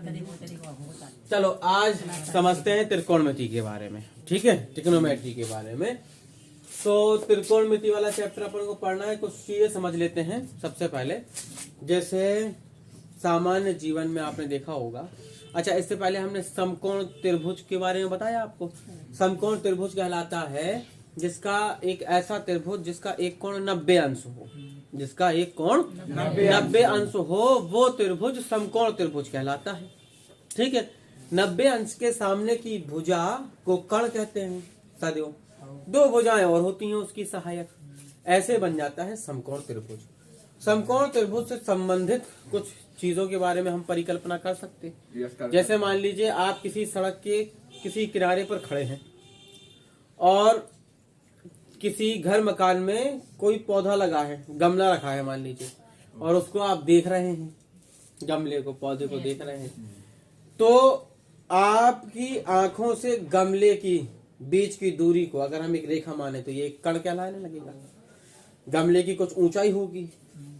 चलो आज समझते हैं त्रिकोणमिति के बारे में। ठीक है, ट्रिग्नोमेट्री के बारे में। तो त्रिकोणमिति वाला चैप्टर अपन को पढ़ना है। कुछ चीजें समझ लेते हैं सबसे पहले। जैसे सामान्य जीवन में आपने देखा होगा। अच्छा, इससे पहले हमने समकोण त्रिभुज के बारे में बताया आपको। समकोण त्रिभुज कहलाता है जिसका एक ऐसा त्रिभुज जिसका एक कोण 90 अंश हो, जिसका एक कोण 90 अंश हो, वो त्रिभुज समकोण त्रिभुज कहलाता है। ठीक है, 90 अंश के सामने की भुजा को कर्ण कहते हैं। सदैव दो भुजाएं और होती हैं उसकी सहायक, ऐसे बन जाता है समकोण त्रिभुज। समकोण त्रिभुज से संबंधित कुछ चीजों के बारे में हम परिकल्पना कर सकते हैं। जैसे मान लीजिए आप किसी सड़क के किसी किनारे पर खड़े हैं और किसी घर मकान में कोई पौधा लगा है, गमला रखा है मान लीजिए, और उसको आप देख रहे हैं, गमले को, पौधे को देख रहे हैं। तो आपकी आंखों से गमले की बीच की दूरी को अगर हम एक रेखा माने तो ये कर्ण कहलाने लगेगा। गमले की कुछ ऊंचाई होगी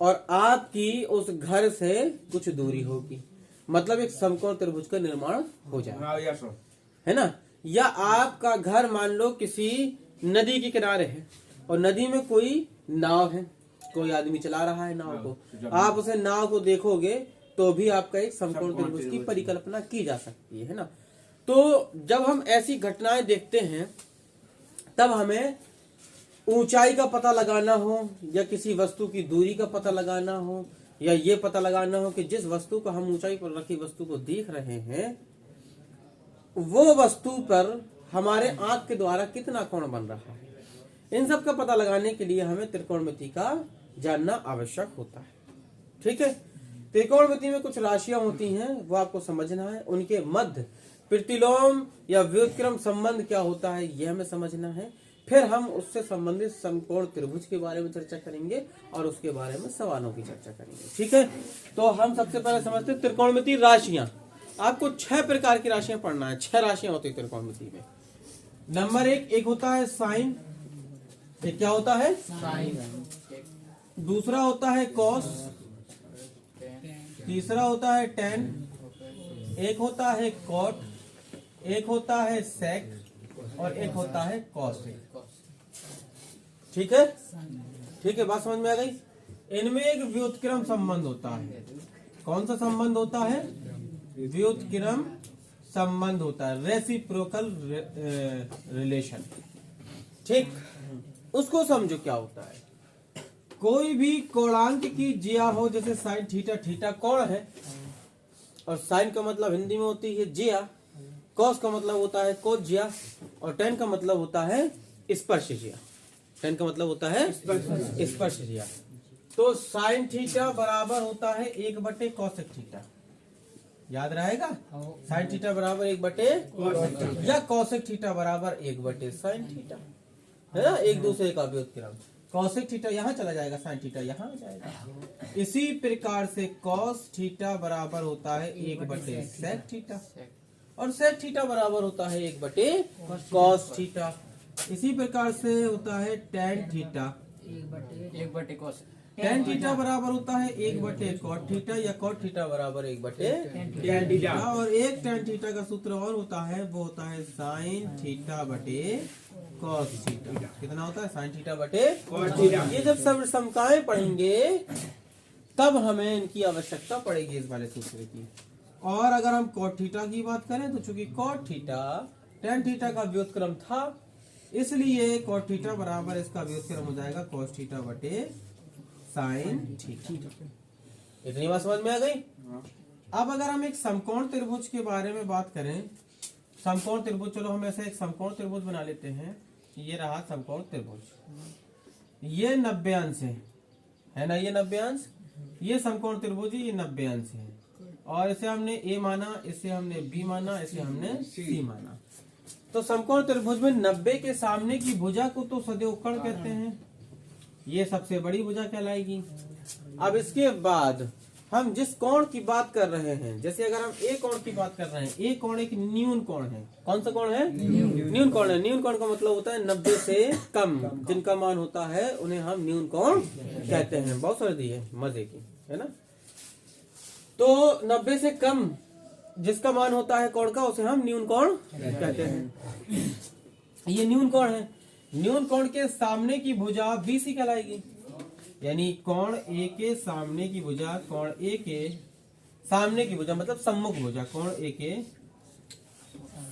और आपकी उस घर से कुछ दूरी होगी, मतलब एक समकोण त्रिभुज का निर्माण हो जाएगा, है ना। या आपका घर मान लो किसी नदी के किनारे है और नदी में कोई नाव है, कोई आदमी चला रहा है नाव को, आप उसे नाव को देखोगे तो भी आपका एक समकोण त्रिभुज की परिकल्पना की जा सकती है ना। तो जब हम ऐसी घटनाएं देखते हैं तब हमें ऊंचाई का पता लगाना हो या किसी वस्तु की दूरी का पता लगाना हो या ये पता लगाना हो कि जिस वस्तु को हम ऊंचाई पर रखी वस्तु को देख रहे हैं वो वस्तु पर हमारे आंख के द्वारा कितना कोण बन रहा है, इन सब का पता लगाने के लिए हमें त्रिकोणमिति का जानना आवश्यक होता है। ठीक है, त्रिकोणमिति में कुछ राशियां होती हैं, वो आपको समझना है। उनके मध्य प्रतिलोम या व्युत्क्रम संबंध क्या होता है यह हमें समझना है। फिर हम उससे संबंधित समकोण त्रिभुज के बारे में चर्चा करेंगे और उसके बारे में सवालों की चर्चा करेंगे। ठीक है, तो हम सबसे पहले समझते हैं त्रिकोणमिति राशियां। आपको 6 प्रकार की राशियां पढ़ना है। 6 राशियां होती है त्रिकोणमिति में। नंबर एक होता है साइन। एक क्या होता है? साइन। दूसरा होता है कॉस। तीसरा होता है टेन। एक होता है कॉट। एक होता है सेक और एक होता है कॉसेक। ठीक है, ठीक है, बात समझ में आ गई। इनमें एक व्युत्क्रम संबंध होता है। कौन सा संबंध होता है? व्युत्क्रम संबंध होता है, रेसिप्रोकल रिलेशन। ठीक, उसको समझो क्या होता है। कोई भी कोणांक की ज्या हो, जैसे साइन थीटा, थीटा कोण है और साइन का मतलब हिंदी में होती है ज्या, कॉस का मतलब होता है कोस ज्या और टेन का मतलब होता है स्पर्श ज्या। टेन का मतलब होता है स्पर्श ज्या। तो साइन थीटा बराबर होता है 1/कोसेक थीटा। याद रहेगा, साइन थीटा बराबर 1/कोसेक या कोसेक थीटा बराबर 1/साइन थीटा, है ना। एक दूसरे का व्युत्क्रम। कोसेक थीटा यहाँ चला जाएगा, साइन थीटा यहाँ आ जाएगा। इसी प्रकार से कॉस थीटा बराबर होता है 1/सेक थीटा और सेक थीटा बराबर होता है 1/कॉस थीटा। इसी प्रकार से होता है tan theta 1/cos। Tan theta बराबर होता है 1/कॉट थीटा या कॉट थीटा बराबर 1/टेन थीटा। और एक टेन थीटा का सूत्र और होता है, वो होता है साइन थीटा बटे कॉस थीटा। कितना होता है? साइन थीटा बटे कॉस थीटा। ये जब सब समकाएं पढ़ेंगे तब हमें इनकी आवश्यकता पड़ेगी इस वाले सूत्र की। और अगर हम कॉट थीटा की बात करें तो चूंकि कॉट थीटा टेन थीटा का व्युत्क्रम था, इसलिए कॉट थीटा बराबर इसका व्युत्क्रम हो जाएगा कॉस थीटा बटे साइन थीटा। इतनी बात समझ में आ गई। अब अगर हम एक समकोण त्रिभुज के बारे में बात करें, समकोण त्रिभुज, चलो हम ऐसे एक समकोण त्रिभुज बना लेते हैं। ये रहा समकोण त्रिभुज, ये 90 अंश है ना, ये 90 अंश, ये समकोण त्रिभुज, ये 90 अंश है। और इसे हमने ए माना, इसे हमने बी माना, इसे हमने सी माना। तो समकोण त्रिभुज में 90 के सामने की भुजा को तो सदैव कर्ण कहते हैं, ये सबसे बड़ी भुजा कहलाएगी। अब इसके बाद हम जिस कोण की बात कर रहे हैं, जैसे अगर हम ए कोण की बात कर रहे हैं, ए कोण एक न्यून कोण है। कौन सा कोण है? न्यून कोण है। न्यून कोण का मतलब होता है 90 से कम, जिनका मान होता है उन्हें हम न्यून कोण कहते हैं। बहुत सर्दी है, मजे की, है ना। तो 90 से कम जिसका मान होता है कोण का उसे हम न्यून कोण कहते हैं। ये न्यून कोण है। न्यून कोण के सामने की भुजा BC कहलाएगी, यानी कोण ए के सामने की भुजा, कोण ए के सामने की भुजा मतलब सम्मुख भुजा, कोण ए के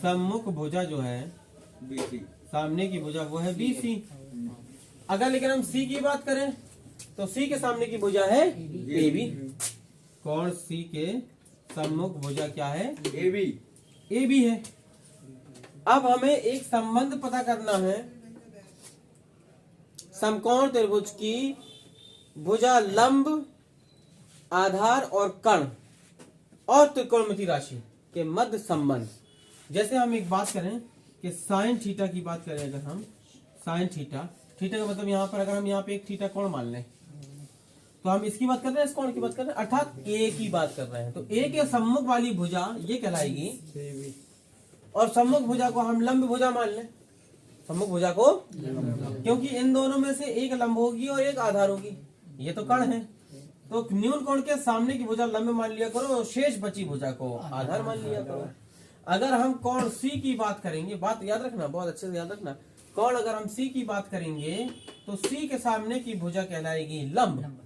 सम्मुख भुजा जो है BC, सामने की भुजा वो है BC। अगर लेकिन हम C की बात करें तो C के सामने की भुजा है AB। कोण C के सम्मुख भुजा क्या है? AB है। अब हमें एक संबंध पता करना है। समकोण त्रिभुज की भुजा, लंब, आधार और कर्ण और त्रिकोणमिति राशि के मध्य संबंध। जैसे हम एक बात करें कि साइन थीटा की बात करें, अगर हम साइन थीटा, थीटा का मतलब यहाँ पर अगर हम यहाँ पे एक थीटा कोण मान लें तो हम इसकी बात कर रहे हैं, इस कोण की बात कर रहे हैं, अर्थात A की बात कर रहे हैं। तो A के सम्मुख वाली भुजा ये कहलाएगी और सम्मुख भुजा को हम लंब भुजा मान लें। सम्मुख भुजा को, क्योंकि इन दोनों में से एक लंब होगी और एक आधार होगी, ये तो कर्ण है। तो न्यून कोण के सामने की भुजा लंब मान लिया करो और शेष बची भुजा को आधार मान लिया करो। अगर हम कोण C की बात करेंगे, बात याद रखना, बहुत अच्छे से याद रखना, कोण अगर हम C की बात करेंगे तो C के सामने की भुजा कहलाएगी लंब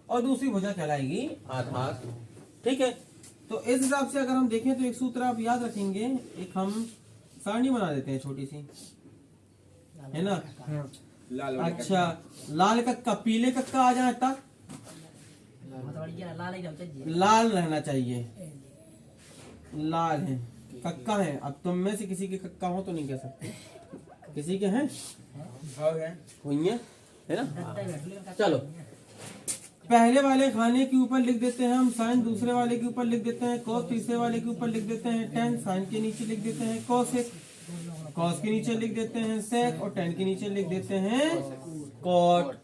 और दूसरी भुजा कहलाएगी आधार। ठीक है, तो इस हिसाब से अगर हम देखें तो एक सूत्र आप याद रखेंगे, एक हम सारणी बना देते हैं छोटी सी, है ना। लाल अच्छा, लाल कक्का, पीले कक्का आ जाए तक लाल रहना चाहिए, लाल है, कक्का है। अब तुम में से किसी के कक्का हो तो नहीं कह सकते, किसी के हैं, हुई है ना। चलो, पहले वाले खाने के ऊपर लिख देते हैं हम साइन, दूसरे वाले के ऊपर लिख देते हैं कॉस, तीसरे वाले के ऊपर लिख देते हैं टेन, साइन के नीचे लिख देते हैं कॉसेक, कॉस के नीचे लिख देते हैं सेक और टेन के नीचे लिख देते हैं कॉट।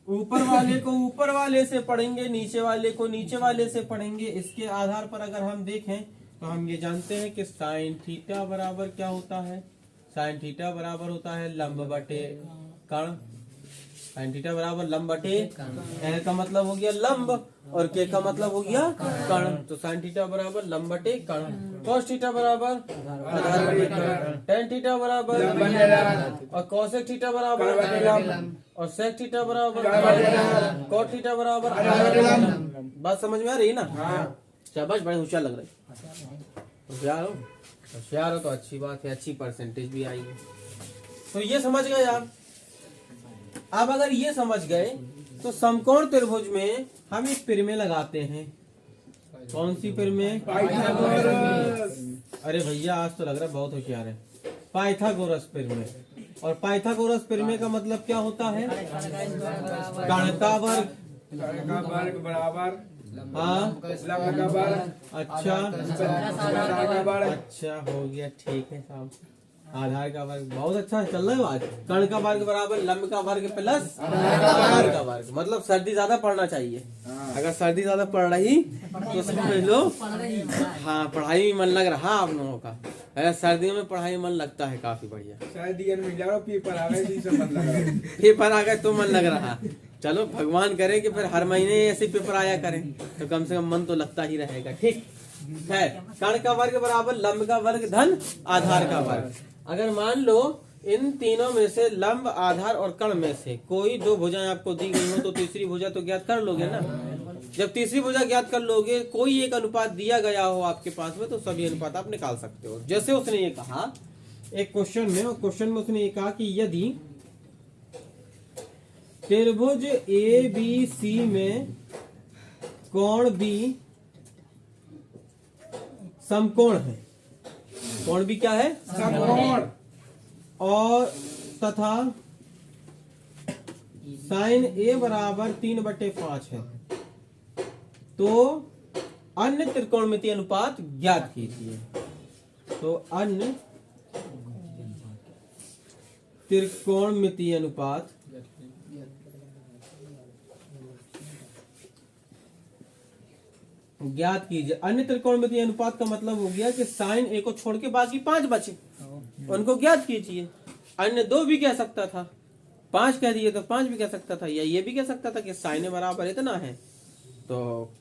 ऊपर वाले को ऊपर वाले से पढ़ेंगे, नीचे वाले को नीचे वाले से पढ़ेंगे। इसके आधार पर अगर हम देखें तो हम ये जानते हैं कि साइन थीटा बराबर क्या होता है? साइन थीटा बराबर होता है लंब बटे कर्ण। साइन थीटा बराबर लंब बटे, L का मतलब हो गया लंब और K का मतलब हो गया कर्ण। तो साइन थीटा बराबर लंब बटे कर्ण। कॉस थीटा बराबर आधार बटे कर्ण। टेन थीटा बराबर और कॉसेक थीटा बराबर और सेक थीटा बराबर कॉट थीटा बराबर। बात समझ में आ रही है ना? शाबाश, बड़े होशियार लग रहे। होशियार हो तो अच्छी बात है, अच्छी परसेंटेज भी आएगी। तो ये समझ गए आप। अब अगर ये समझ गए तो समकोण त्रिभुज में हम एक पिरमे लगाते हैं। कौन सी पिरमे? अरे भैया, आज तो लग रहा है बहुत होशियार है। पाइथागोरस पिरमे। और पाइथागोरस पिरमे का मतलब क्या होता है? कर्ण का वर्ग बराबर, हाँ, अच्छा हो गया, ठीक है साहब। आधार का वर्ग, बहुत अच्छा चल रहा है आज। कर्ण का वर्ग बराबर लंब का वर्ग प्लस आधार का वर्ग। मतलब सर्दी ज्यादा पढ़ना चाहिए। अगर सर्दी ज्यादा पड़ रही तो समझ लो, हाँ, पढ़ाई में मन लग रहा आप लोगों का। अगर सर्दियों में पढ़ाई में मन लगता है काफी बढ़िया। पेपर आ गए तो मन लग रहा। चलो, भगवान करे कि फिर हर महीने ऐसे पेपर आया करें तो कम से कम मन तो लगता ही रहेगा। ठीक है, कर्ण का वर्ग बराबर लंब का वर्ग धन आधार का वर्ग। अगर मान लो इन तीनों में से लंब, आधार और कर्ण में से कोई दो भुजाएं आपको दी गई हो तो तीसरी भुजा तो ज्ञात कर लोगे ना। जब तीसरी भुजा ज्ञात कर लोगे, कोई एक अनुपात दिया गया हो आपके पास में, तो सभी अनुपात आप निकाल सकते हो। जैसे उसने ये कहा एक क्वेश्चन में, क्वेश्चन में उसने ये कहा कि यदि त्रिभुज ABC में कोण B समकोण है, कोण भी क्या है? समकोण। और तथा साइन A बराबर 3/5 है, तो अन्य त्रिकोणमितीय अनुपात ज्ञात कीजिए। तो अन्य त्रिकोणमितीय अनुपात ज्ञात कीजिए। अन्य त्रिकोणमितीय अनुपात का मतलब हो गया कि साइन A को छोड़ के बाकी 5 बचे, उनको ज्ञात कीजिए। अन्य 2 भी कह सकता था, 5 कह दिए तो 5 भी कह सकता था, या ये भी कह सकता था कि साइन A बराबर इतना है तो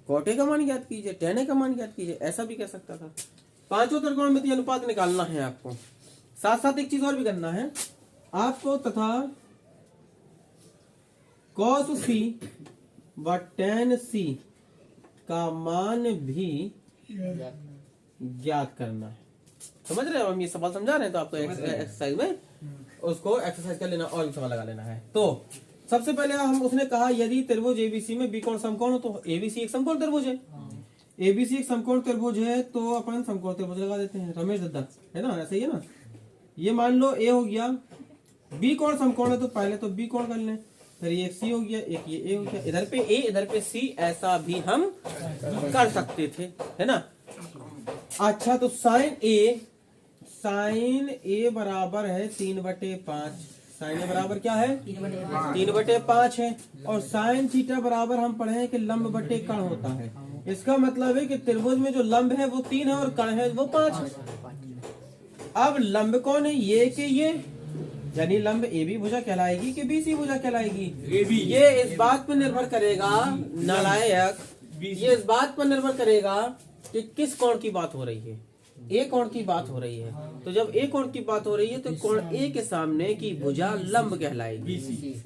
कॉट ए का मान ज्ञात कीजिए, tan ए का मान ज्ञात कीजिए, ऐसा भी कह सकता था। पांचों त्रिकोणमिति अनुपात निकालना है आपको। साथ साथ एक चीज और भी करना है आपको, तथा cos c व tan c का मान भी ज्ञात करना है। समझ रहे हो, हम ये सवाल समझा रहे हैं तो आपको एक्सरसाइज में उसको एक्सरसाइज कर लेना और भी सवाल लगा लेना है। तो सबसे पहले हम उसने कहा यदि त्रिभुज एबीसी में बी कोण समकोण हो तो एबीसी एक समकोण त्रिभुज है। एबीसी एक समकोण त्रिभुज है तो अपन समकोण त्रिभुज लगा देते हैं। रमेश दत्ता है ना, ऐसा ही है ना। ये मान लो ए हो गया, बी कोण समकोण है तो पहले तो बी कोण कर लें, फिर ये एक सी हो गया, एक ये ए हो गया, इधर पे ए इधर पे सी, ऐसा भी हम कर सकते थे, है ना। अच्छा तो साइन ए बराबर है 3/5। साइन ए बराबर क्या है 3/5 है। और साइन थीटा बराबर हम पढ़े हैं कि लंब बटे कण होता है। इसका मतलब है कि त्रिभुज में जो लंब है वो 3 है और कण है वो 5 है। अब लंब कौन है, ये कि ये, यानी लंब ए बी भुजा कहलाएगी कि बी सी भुजा कहलाएगी। ये इस बात पर निर्भर करेगा नालायक, ये इस बात पर निर्भर करेगा कि किस कोण की बात हो रही है। ए कोण की बात हो रही है, तो जब ए कोण की बात हो रही है तो कोण ए के सामने की भुजा लंब कहलाएगी।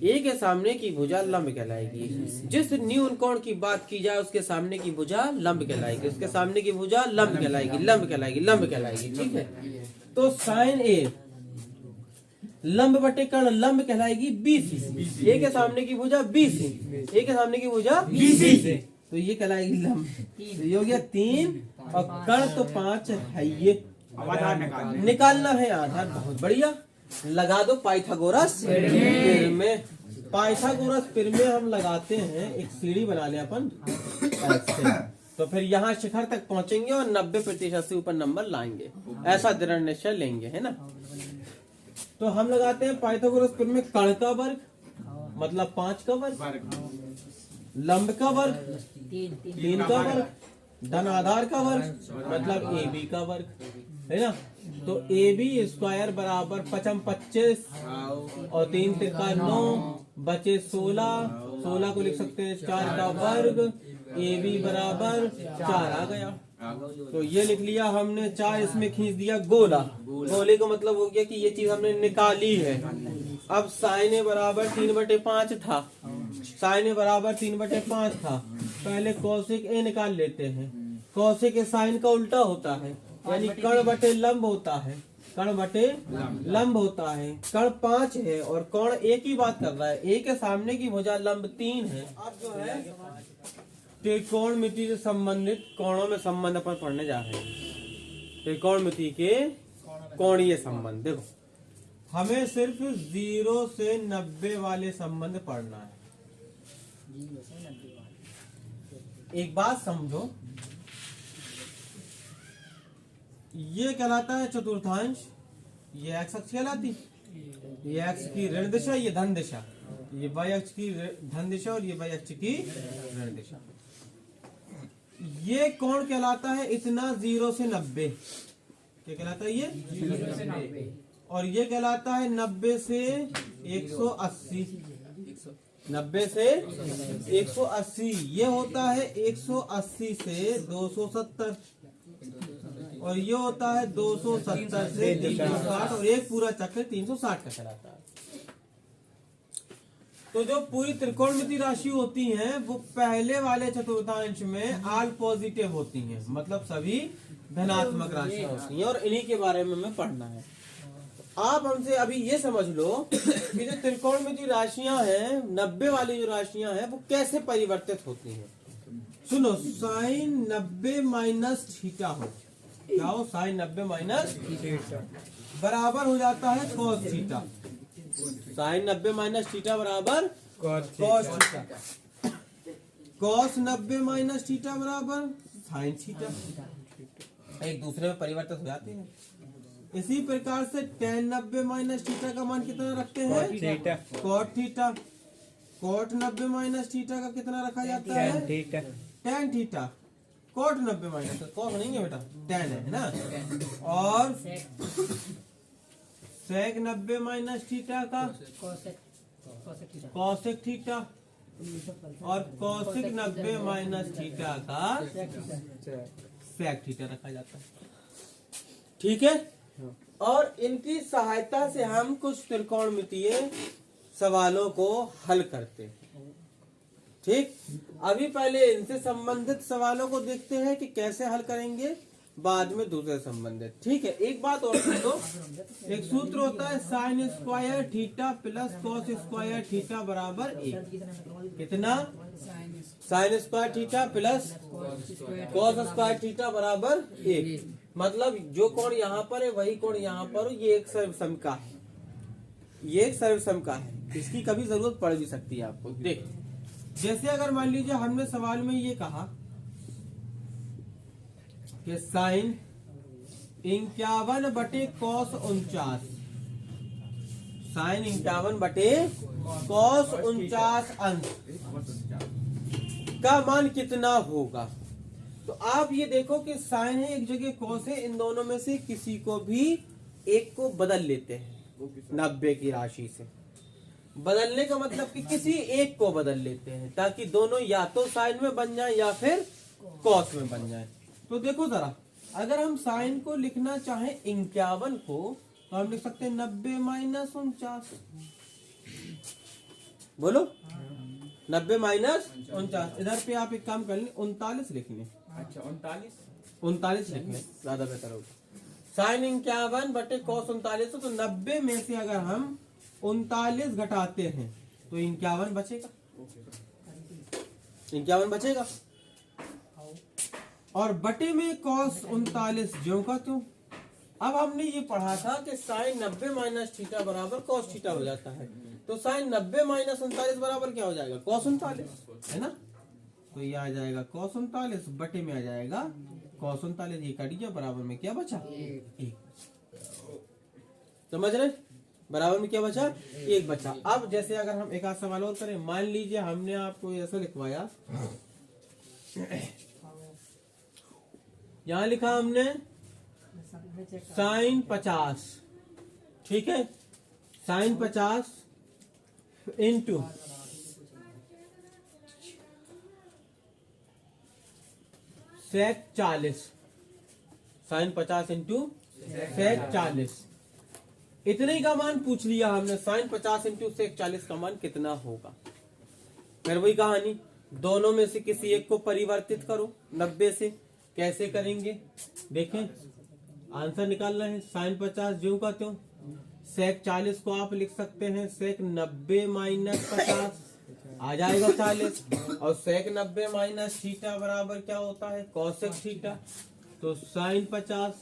ए के सामने की भुजा लंब कहलाएगी। जिस न्यून कोण की बात की जाए उसके सामने की भुजा लंब कहलाएगी, उसके सामने की भुजा लंब कहलाएगी, लंब कहलाएगी, लंब कहलाएगी। ठीक है, तो साइन ए लंब बटे कर्ण लंब कहलाएगी बीसी। ए के सामने की भुजा बीसी, ए के सामने की भुजा बीसी, तो ये कहलाएगी लंब। तो ये हो गया 3 और कर्ण तो 5 है। ये निकालना है आधार। बहुत बढ़िया, लगा दो पाइथागोरस पिर में। पाइथागोरस पिर में हम लगाते हैं, एक सीढ़ी बना ले अपन ऐसे, तो फिर यहाँ शिखर तक पहुंचेंगे और 90% से ऊपर नंबर लाएंगे, ऐसा दृढ़ निश्चय लेंगे, है ना। तो हम लगाते हैं पाइथागोरस पिर में कर्ण का वर्ग मतलब 5 का वर्ग, लंब का वर्ग 3 का वर्ग, धन आधार का वर्ग मतलब ए बी का वर्ग, है ना। तो ए बी स्क्वायर बराबर 5 25 और 3 तिरका 9 बचे 16 को लिख सकते हैं 4 का वर्ग, ए बी बराबर 4 आ गया। तो ये लिख लिया हमने 4, इसमें खींच दिया गोला। गोले का मतलब हो गया कि ये चीज हमने निकाली है। अब साइन ए बराबर 3/5 था, साइन ए बराबर 3/5 था। पहले कौशिक ए निकाल लेते हैं। कौशिक ए साइन का उल्टा होता है, यानी कर्ण बटे लंब होता है, कर्ण बटे लंब होता है। कर्ण 5 है और कोण ए की बात कर रहा है, ए के सामने की भुजा लंब 3 है। अब जो है त्रिकोणमिति से संबंधित कोणों में संबंध अपन पढ़ने जा रहे हैं। त्रिकोणमिति के कोणीय संबंध। देखो हमें सिर्फ 0 से 90 वाले संबंध पढ़ना है। एक बात समझो, ये कहलाता है चतुर्थांश, ये एक्स अक्ष कहलाती, ये एक्स की ऋण दिशा, ये धन दिशा, ये वाई अक्ष की धन दिशा और ये वाई अक्ष की ऋण दिशा। ये कोण कहलाता है इतना 0 से 90। क्या कहलाता है ये 0 से 90। और ये कहलाता है 90 से 180। 90 से 180 ये होता है 180 से 270 और ये होता है 270 से 360 और एक पूरा चक्र 360 का कहलाता है। तो जो पूरी त्रिकोणमिति राशि होती हैं वो पहले वाले चतुर्थांश में ऑल पॉजिटिव होती हैं, मतलब सभी धनात्मक राशियां होती हैं और इन्हीं के बारे में हमें पढ़ना है। आप हमसे अभी ये समझ लो कि जो त्रिकोणमिति राशियां हैं 90 वाली जो राशियां हैं वो कैसे परिवर्तित होती हैं। सुनो, साइन 90 माइनस थीटा हो, क्या हो, साइन 90 माइनस थीटा बराबर हो जाता है cos theta. Sine 90 minus theta बराबर cos theta. Cos 90 minus theta बराबर साइन थीटा, एक दूसरे में परिवर्तित हो जाते हैं। इसी प्रकार से tan 90 माइनस थीटा का मान कितना रखते हैं, cot theta. Cot 90 minus theta का कितना रखा जाता है, tan theta. Cot 90 minus, cos नहीं है बेटा, tan है ना। और सेक 90 माइनस थीटा का कॉसेक थीटा। और कौशिक 90 माइनस थीटा का सेक थीटा रखा जाता है। ठीक है, और इनकी सहायता से हम कुछ त्रिकोणमितीय सवालों को हल करते हैं। ठीक, अभी पहले इनसे संबंधित सवालों को देखते हैं कि कैसे हल करेंगे, बाद में दूसरे संबंधित। ठीक है, एक बात और सुन लो, एक सूत्र होता है sine square theta plus cos square theta बराबर 1। कितना? Sine square theta plus cos square theta बराबर 1। मतलब जो कोण यहाँ पर है वही कोण यहाँ पर, ये एक सर्वसम है, ये एक सर्वसम है। इसकी कभी जरूरत पड़ भी सकती है आपको। देख, जैसे अगर मान लीजिए हमने सवाल में ये कहा कि साइन 51 बटे कॉस 49, साइन 51 बटे कॉस 49 अंश का मान कितना होगा। तो आप ये देखो कि साइन है, एक जगह कॉस है, इन दोनों में से किसी को भी एक को बदल लेते हैं 90 की राशि से। बदलने का मतलब कि किसी एक को बदल लेते हैं ताकि दोनों या तो साइन में बन जाए या फिर कॉस में बन जाए। तो देखो जरा, अगर हम साइन को लिखना चाहें 51 को, तो हम लिख सकते हैं 90 माइनस 49। बोलो, 90 माइनस 49। इधर पे आप एक काम कर लें, 39 लिख लें। अच्छा, 39 लिख लें, ज्यादा बेहतर होगा। साइन 51 बटे कॉस 49, तो 90 में से अगर हम 39 घटाते हैं तो 51 बचेगा। 51 बचेगा, और बटे में कॉस 39 ज्यों का त्यों। अब हमने ये पढ़ा था कि साइन 90 माइनस थीटा बराबर कॉस थीटा हो जाता है। तो साइन 90 माइनस 39 बराबर क्या हो जाएगा? कॉस 39, है ना। तो ये आ जाएगा कॉस 39, बटे में आ जाएगा कॉस 39। ये कट गया, बराबर में क्या बचा? 1। समझ रहे? बराबर में क्या बचा? 1 बचा। अब जैसे अगर हम एक आध सवाल और करें, मान लीजिए हमने आपको ऐसा लिखवाया, यहाँ लिखा हमने साइन 50, ठीक है, sine 50 into sec 40, sine 50 into sec 40। इतने का मान पूछ लिया हमने, साइन 50 इंटू सेक 40 का मान कितना होगा। फिर वही कहानी, दोनों में से किसी एक को परिवर्तित करो 90 से। कैसे करेंगे देखें, आंसर निकालना है। साइन 50 ज्यों का त्यों, सेक 40 को आप लिख सकते हैं सेक 90 माइनस 50, आ जाएगा 40। और सेक 90 माइनस थीटा बराबर क्या होता है? Cosec theta. तो साइन 50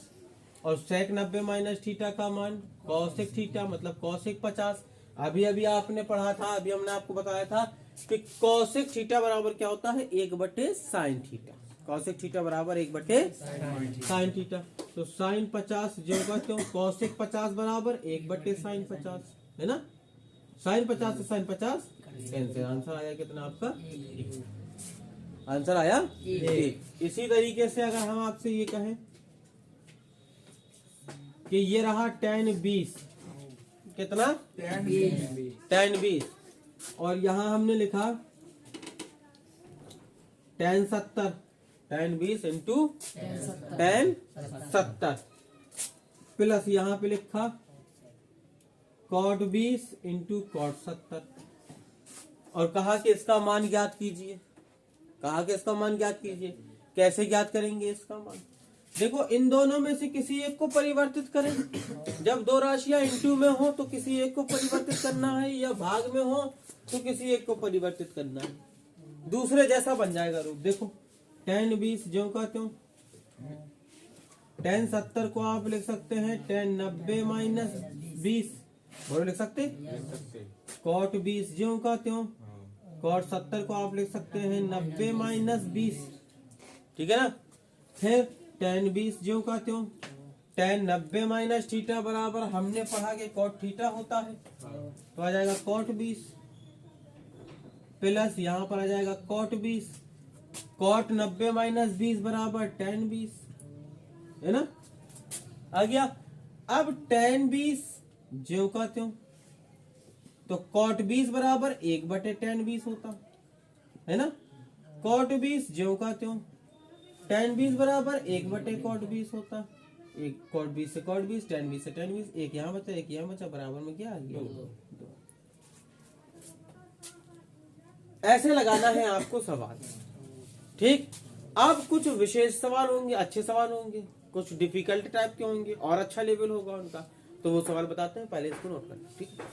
और सेक 90 माइनस थीटा का मान कॉसेक थीटा, मतलब कॉसेक 50। अभी अभी आपने पढ़ा था, अभी हमने आपको बताया था कि कॉसेक थीटा बराबर क्या होता है? 1 बटे साइन थीटा। कॉसेक थीटा बराबर 1 बटे साइन थीटा। तो साइन 50 जो का क्यों, कॉसेक 50 बराबर 1 बटे साइन 50, है ना। साइन 50 से साइन 50 कैंसिल, आंसर आया कितना आपका? 1। आंसर आया 1। इसी तरीके से अगर हम आपसे ये कहें कि ये रहा tan 20, कितना? tan 20, और यहां हमने लिखा tan 70, tan 20 into tan 70, plus यहाँ पे लिखा cot 20 इंटू cot 70, और कहा कि इसका मान ज्ञात कीजिए। कहा कि इसका मान ज्ञात कीजिए। कैसे ज्ञात करेंगे इसका मान? देखो, इन दोनों में से किसी एक को परिवर्तित करें। जब दो राशियां इंटू में हो तो किसी एक को परिवर्तित करना है, या भाग में हो तो किसी एक को परिवर्तित करना है। दूसरे जैसा बन जाएगा रूप। देखो, tan 20 ज्यों का त्यों, tan 70 को आप लिख सकते हैं tan 90 माइनस 20, बोलो लिख सकते। cot 20 ज्यों का त्यों, cot 70 को आप लिख सकते हैं 90 माइनस 20, ठीक है ना। फिर tan 20 ज्यों का त्यों, tan 90 माइनस थीटा बराबर हमने पढ़ा कि cot थीटा होता है, तो आ जाएगा cot 20, प्लस यहाँ पर आ जाएगा cot 20, cot 90 माइनस 20 बराबर tan 20, है ना, आ गया। अब tan 20 ज्यों का त्यों, तो cot 20 बराबर 1 बटे tan 20 होता, है ना। कॉट 20 ज्यों का त्यों, tan 20 बराबर 1/cot 20 होता। एक cot 20 से cot 20, tan 20 से tan 20, एक यहाँ बचा एक यहाँ बचा, बराबर में क्या आ गया 2। ऐसे लगाना है आपको सवाल, ठीक। अब कुछ विशेष सवाल होंगे, अच्छे सवाल होंगे, कुछ डिफिकल्ट टाइप के होंगे और अच्छा लेवल होगा उनका, तो वो सवाल बताते हैं, पहले इसको नोट करना, ठीक है।